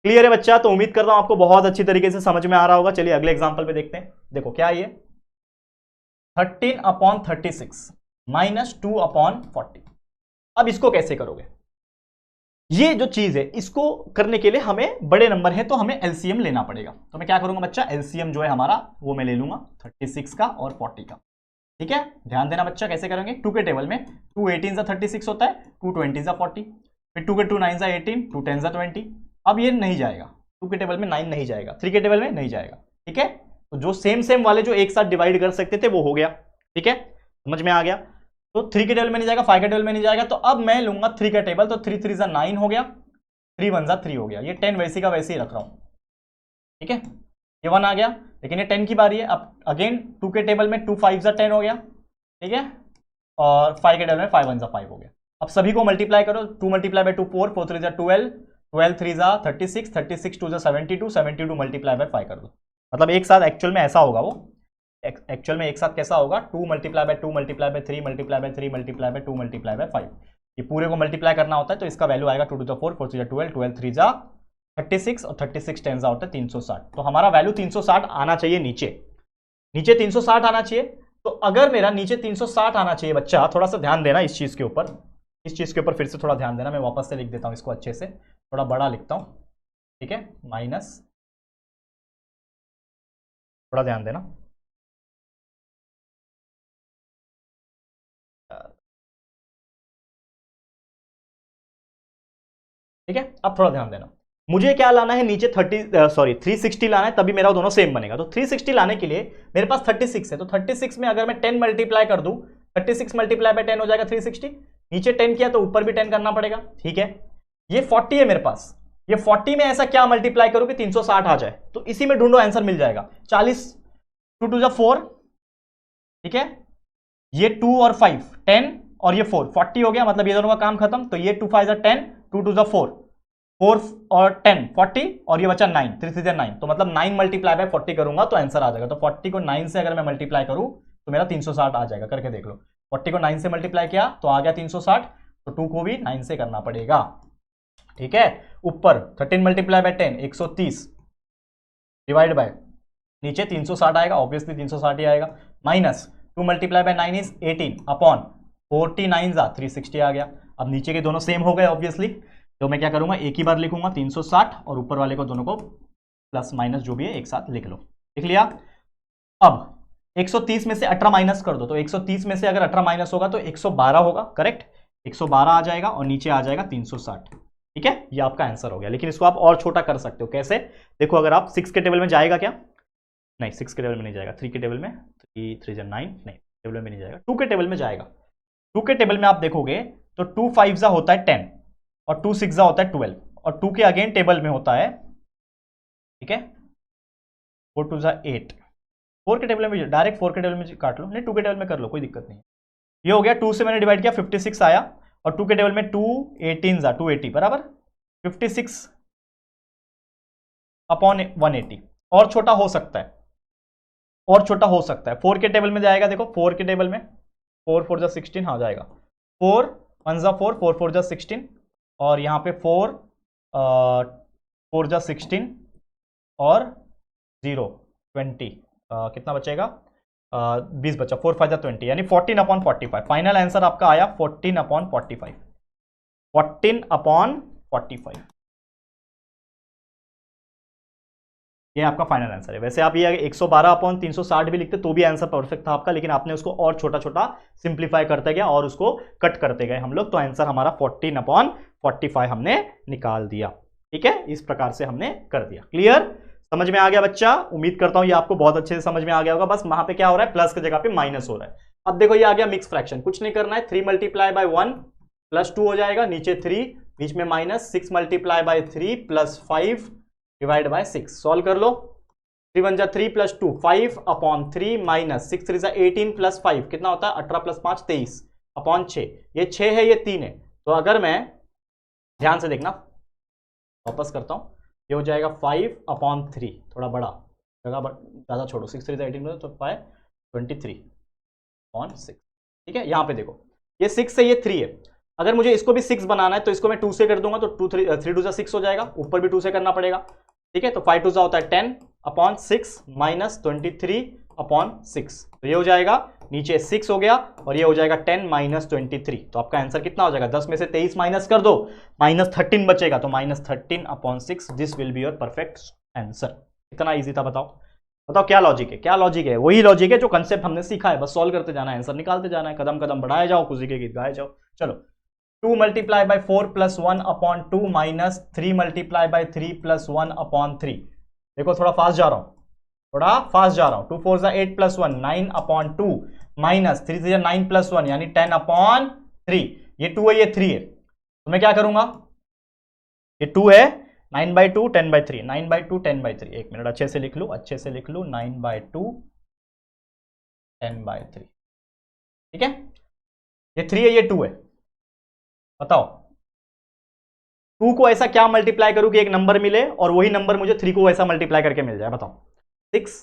क्लियर है बच्चा। तो उम्मीद कर रहा हूं आपको बहुत अच्छी तरीके से समझ में आ रहा होगा। चलिए अगले एग्जांपल पे देखते हैं। देखो क्या ये 13/36 -2/40, अब इसको कैसे करोगे, ये जो चीज है इसको करने के लिए हमें बड़े नंबर है तो हमें एलसीएम लेना पड़ेगा। तो मैं क्या करूंगा बच्चा, एलसीएम जो है हमारा वो मैं ले लूंगा 36 का और 40 का। ठीक है, ध्यान देना बच्चा, कैसे करेंगे, 2 के टेबल में 2 18 36 होता है, 2 20 40, फिर 2 के 2 9 18, 2 10 20। अब ये नहीं जाएगा, 2 के टेबल में 9 नहीं जाएगा, 3 के टेबल में नहीं जाएगा। ठीक है, तो जो सेम वाले जो एक साथ डिवाइड कर सकते थे वो हो गया। ठीक है, समझ में आ गया। तो 3 के टेबल में नहीं जाएगा, 5 के टेबल में नहीं जाएगा, तो अब मैं लूंगा 3 का टेबल, तो 3 3 9 हो गया, 3 1 3 हो गया, ये 10 वैसे का वैसे ही रख रहा हूं। ठीक है, ये 1 आ गया, लेकिन ये 10 की बारी है। अब अगेन 2 के टेबल में 2 5 10 हो गया। ठीक है, और 5 के टेबल में 5 1 5 हो गया। अब सभी को मल्टीप्लाई करो, 2 मल्टीप्लाई बाय 2 4, 4 3 12, 12 3 36, 36 2 72, 72 मल्टीप्लाई बाय 5 कर दो। मतलब एक साथ एक्चुअल में ऐसा होगा, वो एक्चुअल में एक साथ कैसा होगा, 2 multiply by 2 multiply by 3 multiply by 3 multiply by 2 multiply by 5। ये पूरे को मल्टीप्लाई करना होता है तो इसका वैल्यू आएगा 2 to the 4, 4 3 12, 12 3 36 और 36 10 होता है 360। तो हमारा वैल्यू 360 आना चाहिए, नीचे 360 आना चाहिए। तो अगर मेरा नीचे 360 आना चाहिए बच्चा, थोड़ा सा ध्यान देना इस चीज के ऊपर, इस चीज के ऊपर फिर से थोड़ा ध्यान देना। मैं वापस से लिख देता हूं इसको, अच्छे से थोड़ा बड़ा लिखता हूं, ठीक है, माइनस, थोड़ा ध्यान देना। ठीक है, अब थोड़ा ध्यान देना। मुझे क्या लाना है, नीचे 360 लाना है, तभी मेरा दोनों सेम बनेगा। तो 360 लाने के लिए मेरे पास 36 है, तो 36 में अगर मैं 10 मल्टीप्लाई कर दूं, 36 मल्टीप्लाई बाय 10 हो जाएगा 360। नीचे 10 किया तो ऊपर भी 10 करना पड़ेगा, ठीक है। ये 40 है मेरे पास, ये 40 में ऐसा क्या मल्टीप्लाई करूं कि 360 आ जाए, तो इसी में ढूंढो, आंसर मिल जाएगा। 40, 2 2 4, ठीक है, ये 2 और 5 10 और ये 4 40 हो गया, मतलब ये दोनों का काम खत्म। तो ये 2 5 10, 2 2 4, 4 और 10 40 और ये बचा 9, 3 3 9, तो मतलब 9 मल्टीप्लाई बाय 40 करूंगा तो आंसर आ जाएगा। तो 40 को 9 से अगर मैं मल्टीप्लाई करूं तो मेरा 360 आ जाएगा, करके देख लो। 40 को 9 से मल्टीप्लाई किया तो आ गया 360, तो 2 को भी 9 से करना पड़ेगा, ठीक है। ऊपर 13 मल्टीप्लाई बाय 10 130 डिवाइड बाय, नीचे 360 आएगा, ऑब्वियसली 360 ही आएगा। Minus 2 multiply by 9 is 18 upon 49 360 आ गया। अब नीचे के दोनों सेम हो गए ऑब्वियसली, तो मैं क्या करूंगा, एक ही बार लिखूंगा 360 और ऊपर वाले को दोनों को प्लस माइनस जो भी है एक साथ लिख लो। लिख लिया। अब 130 में से 18 माइनस कर दो, तो 130 में से अगर 18 माइनस होगा तो 112 होगा, करेक्ट, 112 आ जाएगा और नीचे आ जाएगा 360, ठीक है। ये आपका आंसर हो गया। लेकिन इसको आप और छोटा कर सकते हो, कैसे, देखो, अगर आप 6 के टेबल में जाएगा क्या, नहीं 6 के टेबल में नहीं जाएगा, 3 के टेबल में, 3 3 9, नहीं टेबल में नहीं जाएगा, 2 के टेबल में जाएगा। 2 के टेबल में आप देखोगे तो 2 5 होता है 10 और 2 6 होता है 12 और 2 के अगेन टेबल में होता है, ठीक है, 4 2 8। 4 के टेबल में डायरेक्ट 4 के टेबल में काट लो, नहीं 2 के टेबल में कर लो, कोई दिक्कत नहीं है। ये हो गया, 2 से मैंने डिवाइड किया 56 आया और 2 के टेबल में 2 18 280 बराबर 56 अपॉन 180। और छोटा हो सकता है, और छोटा हो सकता है। 4 के टेबल में जाएगा, देखो 4 के टेबल में 4 4 16 हाँ जाएगा, 4 1 4 4 4 16 और यहाँ पे 4 4 16 और 0 20, कितना बचेगा, 20 बचा, 4 5 20 यानी 14 अपॉन 45। फाइनल आंसर आपका आया 14 अपॉन 45, 14 अपॉन 45, ये आपका फाइनल आंसर है। वैसे आप ये 112 अपॉन 360 भी लिखते तो भी आंसर परफेक्ट था आपका, लेकिन आपने उसको और छोटा छोटा सिंप्लीफाई करते गया और उसको कट करते गए हम लोग, तो आंसर हमारा 14 अपॉन 45 हमने निकाल दिया, ठीक है। इस प्रकार से हमने कर दिया। क्लियर, समझ में आ गया बच्चा? उम्मीद करता हूं ये आपको बहुत अच्छे से समझ में आ गया होगा। बस वहां पे क्या हो रहा है, प्लस की जगह पे माइनस हो रहा है। अब देखो ये आ गया मिक्स फ्रैक्शन, कुछ नहीं करना है, 3 मल्टीप्लाई बाय 1 प्लस 2 हो जाएगा, नीचे 3 बीच में minus, 6 multiply by 3 plus 5 divide by 6, solve कर लो। 3 1 3 प्लस 2 5 अपॉन 3 माइनस 6 3 18 प्लस 5 कितना होता है, 18 प्लस 5 23 अपॉन 6, ये 6 है ये 3 है। तो अगर मैं ध्यान से देखना, वापस करता हूं, ये हो जाएगा 5 अपॉन 3, थोड़ा बड़ा जगह ज्यादा छोड़ो, 6 3 18 तो 23 अपॉन 6, ठीक है। यहां पे देखो ये 6 है ये 3 है, अगर मुझे इसको भी 6 बनाना है तो इसको मैं 2 से कर दूंगा, तो 3 2 6 हो जाएगा, ऊपर भी 2 से करना पड़ेगा, ठीक है। तो 5 2 होता है 10 अपॉन 6 माइनस 23 अपॉन 6, तो ये हो जाएगा, नीचे 6 हो गया और ये हो जाएगा 10 माइनस 23, तो आपका आंसर कितना हो जाएगा, 10 में से 23 माइनस कर दो, माइनस 13 बचेगा, तो minus 13 upon 6, this will be your perfect answer. इतना ईजी था, बताओ बताओ क्या लॉजिक है, क्या लॉजिक है, वही लॉजिक है जो कंसेप्ट हमने सीखा है, बस सॉल्व करते जाना है, आंसर निकालते जाना है, कदम कदम बढ़ाए जाओ, खुशी के गीत गाए जाओ। चलो 2 multiply by 4 plus 1 upon 2 minus 3 multiply by 3 plus 1 upon 3, देखो थोड़ा फास्ट जा रहा हूं, थोड़ा फास्ट जा रहा हूं, 2 4 8 प्लस 1 9 अपॉन 2 माइनस 3 3 9 प्लस 1 यानी 10 अपॉन 3, ये 2 है ये 3 है, तो मैं क्या करूंगा, ये 2 है, 9 बाई 2 10 बाई 3, 9 बाई 2 10 बाई 3, एक मिनट अच्छे से लिख लूं, अच्छे से लिख लूं, 9 बाई 2 10 बाई 3, ठीक है, ये 3 है ये 2 है, बताओ 2 को ऐसा क्या मल्टीप्लाई करूं कि एक नंबर मिले और वही नंबर मुझे 3 को ऐसा मल्टीप्लाई करके मिल जाए, बताओ। 6,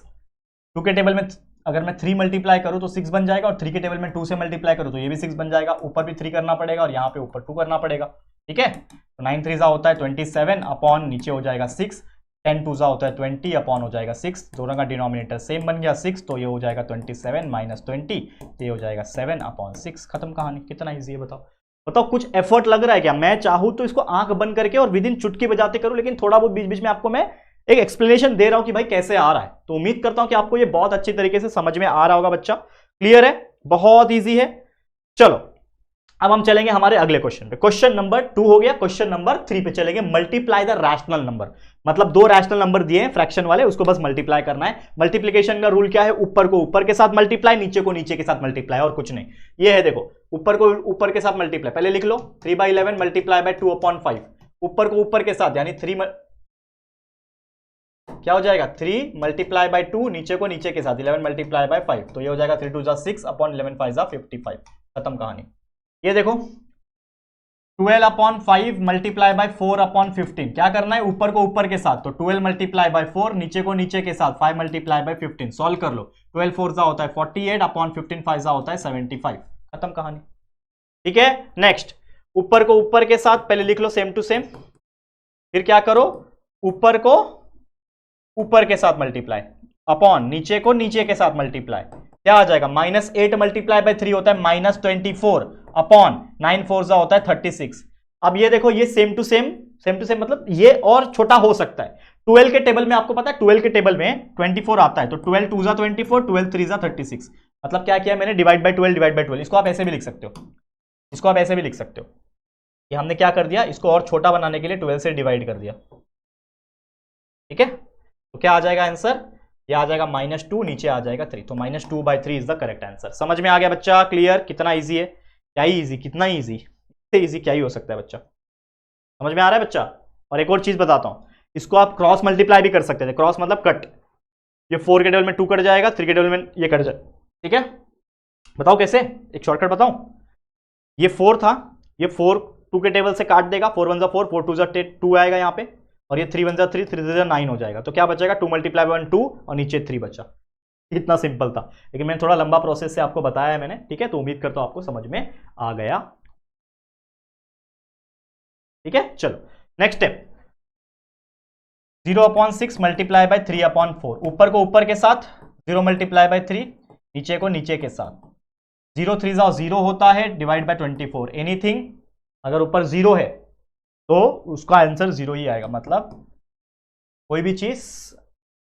2 के टेबल में अगर मैं 3 मल्टीप्लाई करूं तो 6 बन जाएगा, और 3 के टेबल में 2 से मल्टीप्लाई करूं तो ये भी 6 बन जाएगा, ऊपर भी 3 करना पड़ेगा और यहां पे ऊपर 2 करना पड़ेगा, ठीक है। तो 9 3 होता है 27 अपॉन नीचे हो जाएगा 6, 10 2 होता है 20 अपॉन हो जाएगा 6, दोनों का डिनोमिनेटर सेम बन गया 6, तो ये हो जाएगा 27 माइनस 20, ये हो जाएगा 7 अपॉन 6, खत्म कहानी। कितना ईजी है बताओ। बताओ कुछ एफर्ट लग रहा है क्या? मैं चाहूं तो इसको आंख बंद करके और विद इन चुटकी बजाते करूं, लेकिन थोड़ा बहुत बीच बीच में आपको मैं एक एक्सप्लेनेशन दे रहा हूं कि भाई कैसे आ रहा है। तो उम्मीद करता हूं कि आपको ये बहुत अच्छी तरीके से समझ में आ रहा होगा बच्चा। क्लियर है? बहुत ईजी है। चलो अब हम चलेंगे हमारे अगले क्वेश्चन पे। क्वेश्चन नंबर 2 हो गया, क्वेश्चन नंबर 3 पे चलेंगे। मल्टीप्लाई द रैशनल नंबर, मतलब दो रैशनल नंबर दिए हैं फ्रैक्शन वाले, उसको बस मल्टीप्लाई करना है। मल्टीप्लिकेशन का रूल क्या है? ऊपर को ऊपर के साथ मल्टीप्लाई, नीचे को नीचे के साथ मल्टीप्लाई, और कुछ नहीं। ये है देखो, ऊपर को ऊपर के साथ मल्टीप्लाई, पहले लिख लो 3/11 मल्टीप्लाई बाय 2/5, ऊपर को ऊपर के साथ यानी 3 क्या हो जाएगा 3 मल्टीप्लाई बाय 2, नीचे को नीचे के साथ 11 मल्टीप्लाई बाय 5, तो ये हो जाएगा 3 2 6 अपॉन 11 5 55, खत्म कहानी। ये देखो 12/5 मल्टीप्लाई बाय 4/15, क्या करना है? ऊपर को ऊपर के साथ, तो 12 मल्टीप्लाई बाय 4, नीचे को नीचे के साथ 5 मल्टीप्लाई बाय 15, सॉल्व कर लो। 12 4 होता है 48 अपॉन 15 5 होता है 75, खत्म कहानी। ठीक है, नेक्स्ट ऊपर को ऊपर के साथ पहले लिख लो सेम टू सेम, फिर क्या करो? ऊपर को ऊपर के साथ मल्टीप्लाई अपॉन नीचे को नीचे के साथ मल्टीप्लाई, क्या आ जाएगा? -8 मल्टीप्लाई बाय 3 होता है -24 अपॉन 9 4 होता है 36। अब ये देखो, ये सेम टू सेम मतलब ये और छोटा हो सकता है। 12 के टेबल में आपको पता है 12 के टेबल में 24 आता है, तो 12 2 24, 12 3 36, मतलब क्या किया मैंने? Divide by 12 divide by 12। इसको आप ऐसे भी लिख सकते हो, इसको आप ऐसे भी लिख सकते हो कि हमने क्या कर दिया, इसको और छोटा बनाने के लिए 12 से डिवाइड कर दिया, ठीक है। तो क्या आ जाएगा आंसर? ये आ जाएगा -2, नीचे आ जाएगा 3, तो -2/3 इज द करेक्ट आंसर। समझ में आ गया बच्चा? क्लियर? कितना इजी है, क्या ही इजी, कितना इजी, इससे इजी क्या ही हो सकता है बच्चा। समझ में आ रहा है बच्चा? और एक और चीज बताता हूं, इसको आप क्रॉस मल्टीप्लाई भी कर सकते थे। क्रॉस मतलब कट, ये 4 के टेबल में 2 कट जाएगा, 3 के टेबल में ये कट जाए, ठीक है। बताओ कैसे, एक शॉर्टकट बताऊं। ये 4 था, ये 4 2 के टेबल से काट देगा, 4 1 4, 4 2 2 आएगा यहाँ पे, और ये 3 1 3, 3 3 9 हो जाएगा, तो क्या बचेगा? 2 मल्टीप्लाई 1 2 और नीचे 3 बचा। इतना सिंपल था, लेकिन मैंने थोड़ा लंबा प्रोसेस से आपको बताया है मैंने, ठीक है। तो उम्मीद करता हूं आपको समझ में आ गया, ठीक है। चलो नेक्स्ट स्टेप, 0/6 मल्टीप्लाई बाय 3/4, ऊपर को ऊपर के साथ 0 मल्टीप्लाई बाय 3, नीचे को नीचे के साथ 0 3 0 होता है डिवाइड बाय 24, एनीथिंग अगर ऊपर 0 है तो उसका आंसर 0 ही आएगा। मतलब कोई भी चीज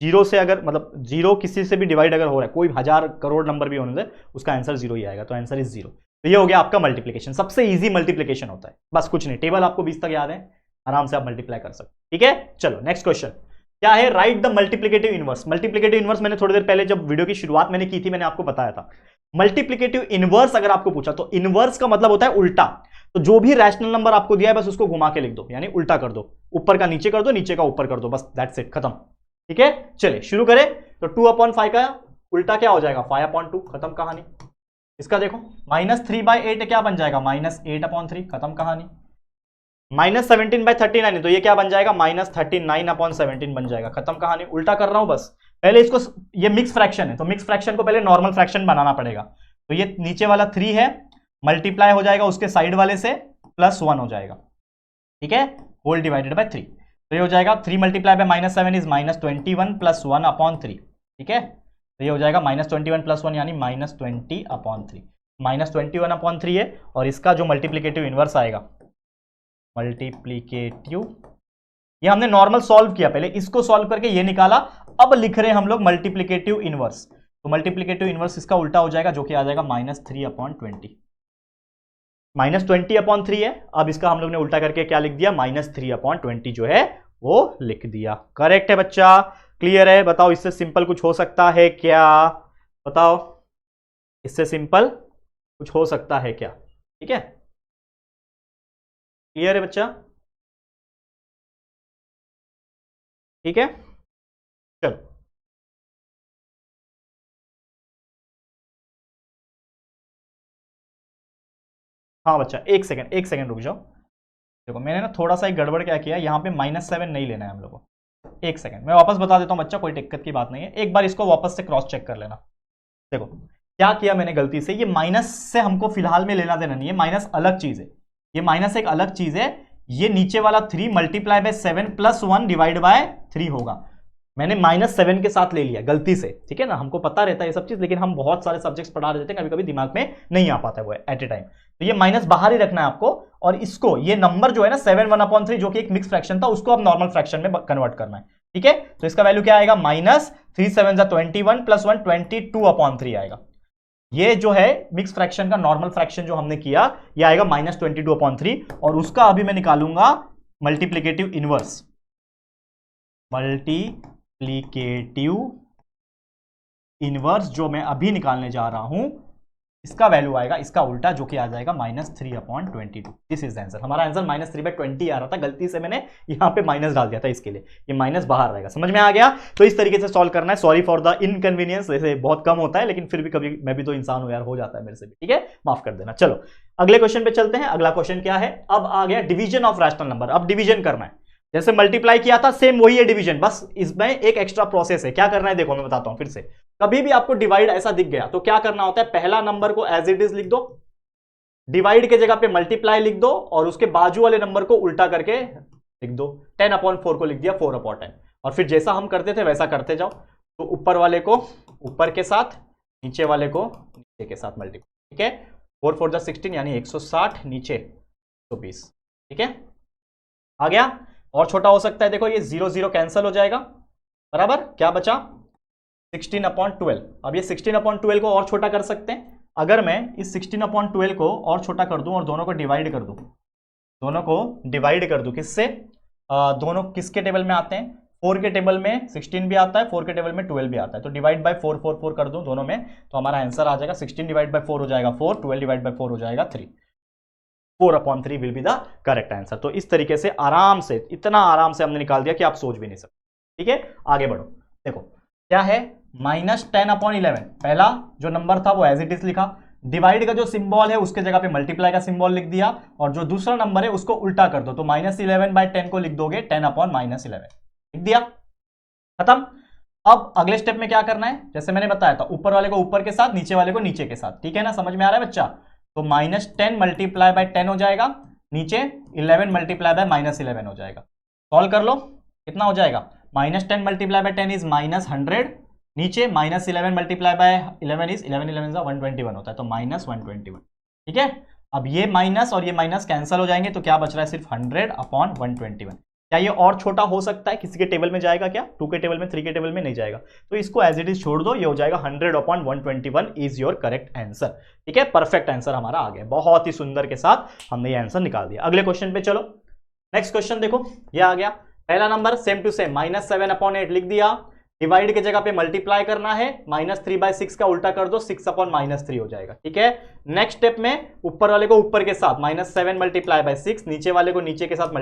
0 से अगर, मतलब 0 किसी से भी डिवाइड अगर हो रहा है, कोई 1000 करोड़ नंबर भी होने से, उसका आंसर 0 ही आएगा, तो आंसर इज 0। तो ये हो गया आपका मल्टीप्लिकेशन, सबसे इजी मल्टीप्लिकेशन होता है, बस कुछ नहीं, टेबल आपको 20 तक याद है, आराम से आप मल्टीप्लाई कर सकते, ठीक है। चलो नेक्स्ट क्वेश्चन क्या है? Right the multiplicative inverse. Multiplicative inverse मैंने थोड़ी देर पहले जब वीडियो की शुरुआत मैंने की थी, मैंने आपको बताया था। मल्टीप्लिकेटिव इनवर्स अगर आपको पूछा, तो इनवर्स का मतलब होता है उल्टा। तो जो भी रैशनल नंबर आपको दिया है बस उसको घुमा के लिख दो, यानी उल्टा कर दो, ऊपर का नीचे कर दो, नीचे का ऊपर कर दो, बस दैट्स इट, खत्म, ठीक है। चलिए शुरू करें। तो 2/5 का उल्टा क्या हो जाएगा? 5/2, खत्म कहानी। इसका देखो -3/8 क्या बन जाएगा? -8/3, खत्म कहानी। -17/39, तो ये क्या बन जाएगा? -39/17 बन जाएगा, खत्म कहानी। उल्टा कर रहा हूं बस, पहले इसको, ये मिक्स फ्रैक्शन है तो मिक्स फ्रैक्शन को पहले नॉर्मल फ्रैक्शन बनाना पड़ेगा। तो ये नीचे वाला 3 है, मल्टीप्लाई हो जाएगा उसके साइड वाले से, +1 हो जाएगा, ठीक है, होल डिवाइडेड बाय 3। तो ये हो जाएगा 3 मल्टीप्लाई बाय -7 इज -21 + 1/3, ठीक है। तो ये हो जाएगा -21 + 1 यानी -20/3, -21/3 है। और इसका जो मल्टीप्लिकेटिव इनवर्स आएगा, मल्टीप्लिकेटिव, ये हमने नॉर्मल सॉल्व किया, पहले इसको सॉल्व करके ये निकाला, अब लिख रहे हैं हम लोग मल्टीप्लिकेटिव इनवर्स। तो मल्टीप्लिकेटिव इनवर्स इसका उल्टा हो जाएगा, जो कि आ जाएगा -3/20, -20/3 है। अब इसका हम लोग ने उल्टा करके क्या लिख दिया? -3/20 जो है वो लिख दिया। करेक्ट है बच्चा, क्लियर है? बताओ इससे सिंपल कुछ हो सकता है क्या? बताओ इससे सिंपल कुछ हो सकता है क्या? ठीक है, क्लियर है बच्चा? ठीक है, चलो हाँ बच्चा एक सेकंड रुक जाओ। देखो मैंने ना थोड़ा सा एक गड़बड़ क्या किया, यहाँ पे -7 नहीं लेना है हम लोग को। एक सेकंड मैं वापस बता देता हूँ बच्चा, कोई दिक्कत की बात नहीं है, एक बार इसको वापस से क्रॉस चेक कर लेना। देखो क्या किया मैंने गलती से, ये माइनस से हमको फिलहाल में लेना देना नहीं है, माइनस अलग चीज है, ये माइनस एक अलग चीज है। ये नीचे वाला 3 multiply by 7 plus 1 divide by 3 होगा। मैंने -7 के साथ ले लिया गलती से, ठीक है ना, हमको पता रहता है ये सब चीज, लेकिन हम बहुत सारे सब्जेक्ट्स पढ़ा देते हैं, कभी कभी दिमाग में नहीं आ पाता है वो एट ए टाइम। तो ये माइनस बाहर ही रखना है आपको, और इसको ये नंबर जो है ना 7 1/3 जो कि एक मिक्स फ्रैक्शन था, उसको अब नॉर्मल फ्रैक्शन में कन्वर्ट करना है, ठीक है। तो इसका वैल्यू क्या आएगा, -3 7 21 प्लस 1 22/3 आएगा। ये जो है मिक्स फ्रैक्शन का नॉर्मल फ्रैक्शन जो हमने किया, ये आएगा -22/3, और उसका अभी मैं निकालूंगा मल्टीप्लीकेटिव इनवर्स, जो मैं अभी निकालने जा रहा हूं, इसका वैल्यू आएगा इसका उल्टा, जो कि आ जाएगा -3/22। This is the answer. हमारा आंसर -3/20 आ रहा था, गलती से मैंने यहां पे माइनस डाल दिया था, इसके लिए ये माइनस बाहर रहेगा। समझ में आ गया? तो इस तरीके से सॉल्व करना है। सॉरी फॉर द इनकन्वीनियंस, वैसे बहुत कम होता है, लेकिन फिर भी कभी मैं भी तो इंसान हूं यार, हो जाता है मेरे से भी, ठीक है, माफ कर देना। चलो अगले क्वेश्चन पे चलते हैं। अगला क्वेश्चन क्या है, अब आ गया डिवीजन ऑफ रैशनल नंबर। अब डिवीजन करना है, जैसे मल्टीप्लाई किया था सेम वही है डिवीजन, बस इसमें एक एक्स्ट्रा प्रोसेस है। क्या करना है देखो मैं बताता हूं फिर से। कभी भी आपको डिवाइड ऐसा दिख गया तो क्या करना होता है, पहला नंबर को एज इट इज लिख दो, डिवाइड के जगह पे मल्टीप्लाई लिख दो, और उसके बाजू वाले नंबर को उल्टा करके लिख दो। 10/4 को लिख दिया 4/10, और फिर जैसा हम करते थे वैसा करते जाओ। तो ऊपर वाले को ऊपर के साथ, नीचे वाले को नीचे के साथ मल्टीप्लाई, ठीक है। 4 4 16 यानी 160, नीचे 120, ठीक है, आ गया। और छोटा हो सकता है, देखो ये 0 0 कैंसिल हो जाएगा, बराबर क्या बचा 16/12। अब ये 16/12 को और छोटा कर सकते हैं। अगर मैं इस 16/12 को और छोटा कर दूं और दोनों को डिवाइड कर दूं, किससे, दोनों किसके टेबल में आते हैं, 4 के टेबल में 16 भी आता है, 4 के टेबल में 12 भी आता है। तो डिवाइड बाय 4 4 4 कर दूं दोनों में, तो हमारा आंसर आ जाएगा 16 डिवाइड बाय 4 हो जाएगा 4, 12 डिवाइड बाय 4 हो जाएगा 3। 4/3 will be the correct answer. तो इस तरीके से आराम से, इतना आराम से हमने निकाल दिया कि आप सोच भी नहीं सकते, ठीक है। आगे बढ़ो, देखो क्या है, -10/11। पहला जो नंबर था वो एज इट इज लिखा, डिवाइड का जो सिंबल है उसके जगह पे मल्टीप्लाई का सिंबल लिख दिया, और जो दूसरा नंबर है उसको उल्टा कर दो, तो -11/10 को लिख दोगे 10/-11 लिख दिया, खत्म। अब अगले स्टेप में क्या करना है, जैसे मैंने बताया था, ऊपर वाले को ऊपर के साथ, नीचे वाले को नीचे के साथ, ठीक है ना, समझ में आ रहा है बच्चा। तो -10 मल्टीप्लाई बाय 10 हो जाएगा, नीचे 11 मल्टीप्लाई बाय -11 हो जाएगा। सॉल्व कर लो, कितना हो जाएगा, -10 मल्टीप्लाई बाय 10 इज -100, नीचे -11 मल्टीप्लाई बाय 11 इज 11 11 121 होता है, तो -121, ठीक है। अब ये माइनस और ये माइनस कैंसिल हो जाएंगे, तो क्या बच रहा है, सिर्फ 100/121। क्या ये और छोटा हो सकता है, किसी के टेबल में जाएगा क्या, 2 के टेबल में, 3 के टेबल में नहीं जाएगा, तो इसको एज इट इज छोड़ दो, ये हो जाएगा 100/121 इज योर करेक्ट आंसर, ठीक है। परफेक्ट आंसर हमारा आ गया, बहुत ही सुंदर के साथ हमने ये आंसर निकाल दिया। अगले क्वेश्चन पे चलो, नेक्स्ट क्वेश्चन देखो, ये आ गया पहला नंबर सेम टू सेम, -7/8 लिख दिया, डिवाइड के जगह पे मल्टीप्लाई करना है, -3/6 का उल्टा कर दो, 6/-3 हो जाएगा, ठीक है। नेक्स्ट स्टेप में ऊपर वाले को ऊपर के साथ, -7 मल्टीप्लाई बाय 6, नीचे वाले को नीचे के साथ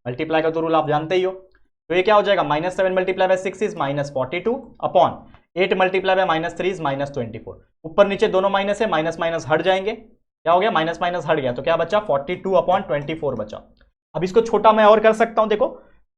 मल्टीप्लाई का तो रूल आप जानते ही हो। तो ये क्या हो जाएगा, -7 multiply by 6 is -42/8 multiply by -3 is -24। ऊपर नीचे दोनों माइनस है, माइनस माइनस हट जाएंगे, क्या हो गया, माइनस माइनस हट गया, तो क्या बचा 42/24 बचा। अब इसको छोटा मैं और कर सकता हूं, देखो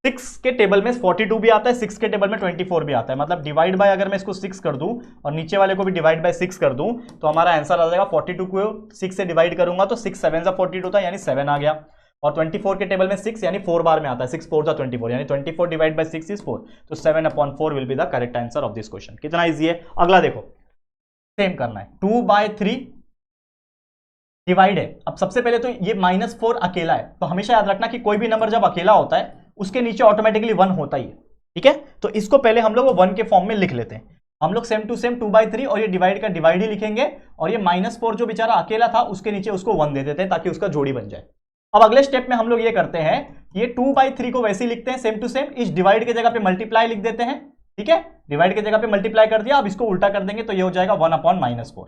6 के टेबल में 42 भी आता है, 6 के टेबल में 24 भी आता है, मतलब डिवाइड बाय अगर मैं इसको 6 कर दूं और नीचे वाले को भी डिवाइड बाय 6 कर दूं, तो हमारा आंसर आ जाएगा 42 को 6 से डिवाइड करूंगा तो 6 7 42 था, यानी 7 आ गया, और 24 के टेबल में 6 यानी 4 बार में आता है, 6 4 24, यानी 24 डिवाइड बाय 6 इज 4, तो 7/4 will be the correct answer of this question. कितना इजी है। अगला देखो, सेम करना है, 2/3 डिवाइड है। अब सबसे पहले तो ये -4 अकेला है, तो हमेशा याद रखना कि कोई भी नंबर जब अकेला होता है उसके नीचे ऑटोमेटिकली 1 होता ही है, ठीक है। तो इसको पहले हम लोग 1 के फॉर्म में लिख लेते हैं, हम लोग सेम टू सेम 2/3 और ये डिवाइड का डिवाइड ही लिखेंगे, और ये -4 जो बेचारा अकेला था उसके नीचे उसको 1 दे देते हैं ताकि उसका जोड़ी बन जाए। अब अगले स्टेप में हम लोग ये करते हैं, ये 2/3 को वैसे ही लिखते हैं सेम टू सेम, इस डिवाइड के जगह पे मल्टीप्लाई लिख देते हैं, ठीक है। डिवाइड के जगह पे मल्टीप्लाई कर दिया, अब इसको उल्टा कर देंगे तो ये हो जाएगा 1/-4,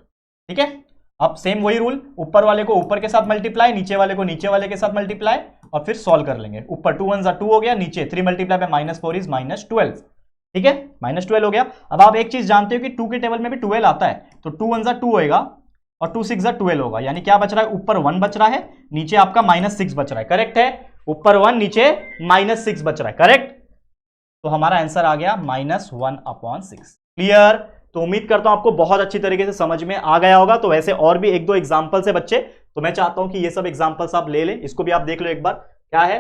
ठीक है। अब सेम वही रूल, ऊपर वाले को ऊपर के साथ मल्टीप्लाई, नीचे वाले को नीचे वाले के साथ मल्टीप्लाई, और फिर सॉल्व कर लेंगे। ऊपर 2 1 2 हो गया, नीचे 3 मल्टीप्लाई बाय -4 इज -12, ठीक है, -12 हो गया। अब आप एक चीज जानते हो कि 2 के टेबल में भी 12 आता है, तो 2 1 2 होएगा, और 2 6 12 होगा, यानी क्या बच रहा है, ऊपर 1 बच रहा है, नीचे आपका -6 बच रहा है। करेक्ट है, ऊपर 1 नीचे -6 बच रहा है। करेक्ट, तो हमारा आंसर आ गया -1/6। क्लियर? तो उम्मीद करता हूं आपको बहुत अच्छी तरीके से समझ में आ गया होगा। तो वैसे और भी एक दो एग्जांपल्स है बच्चे, तो मैं चाहता हूं कि ये सब एग्जांपल्स आप ले लें, इसको भी आप देख लो एक बार। क्या है,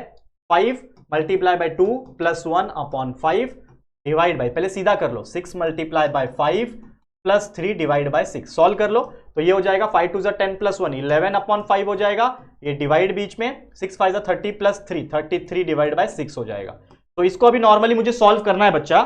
5 multiply by 2 plus 1/5 divide by, पहले सीधा कर लो, 6 multiply by 5 plus 3 divide by 6। Solve कर लो तो ये हो जाएगा 5 2 10 प्लस 1 11/5 हो जाएगा। ये डिवाइड बीच में 6 5 30 प्लस 3 33 डिवाइड बाय 6 हो जाएगा। तो इसको अभी नॉर्मली मुझे सॉल्व करना है बच्चा,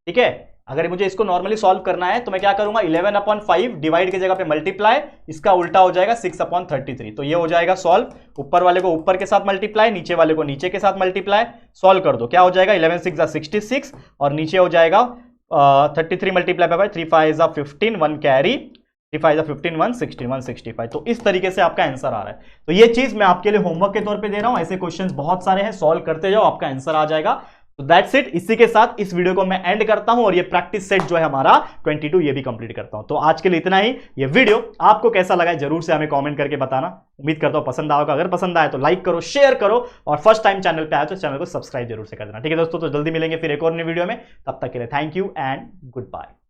ठीक है। अगर मुझे इसको नॉर्मली सॉल्व करना है तो मैं क्या करूंगा, 11/5 डिवाइड की जगह पे मल्टीप्लाई, इसका उल्टा हो जाएगा 6/33। तो ये हो जाएगा सॉल्व, ऊपर वाले को ऊपर के साथ मल्टीप्लाई, नीचे वाले को नीचे के साथ मल्टीप्लाई। सॉल्व कर दो, क्या हो जाएगा, 11 6 66 और नीचे हो जाएगा 33 मल्टीप्लाई बाय 3 5 15 1 कैरी, 3 5 15 160 165। तो इस तरीके से आपका आंसर आ रहा है। तो ये चीज मैं आपके लिए होमवर्क के तौर पे दे रहा हूं, ऐसे क्वेश्चंस बहुत सारे हैं, सॉल्व करते जाओ, आपका आंसर आ जाएगा। तो दैट्स इट, इसी के साथ इस वीडियो को मैं एंड करता हूं और ये प्रैक्टिस सेट जो है हमारा 22 ये भी कंप्लीट करता हूं। तो आज के लिए इतना ही। ये वीडियो आपको कैसा लगा है जरूर से हमें कमेंट करके बताना। उम्मीद करता हूं पसंद आओगे, अगर पसंद आए तो लाइक करो, शेयर करो, और फर्स्ट टाइम चैनल पे आए तो चैनल को सब्सक्राइब जरूर से कर देना। ठीक है दोस्तों, तो जल्दी मिलेंगे फिर एक और नई वीडियो में, तब तक के लिए thank you and good bye.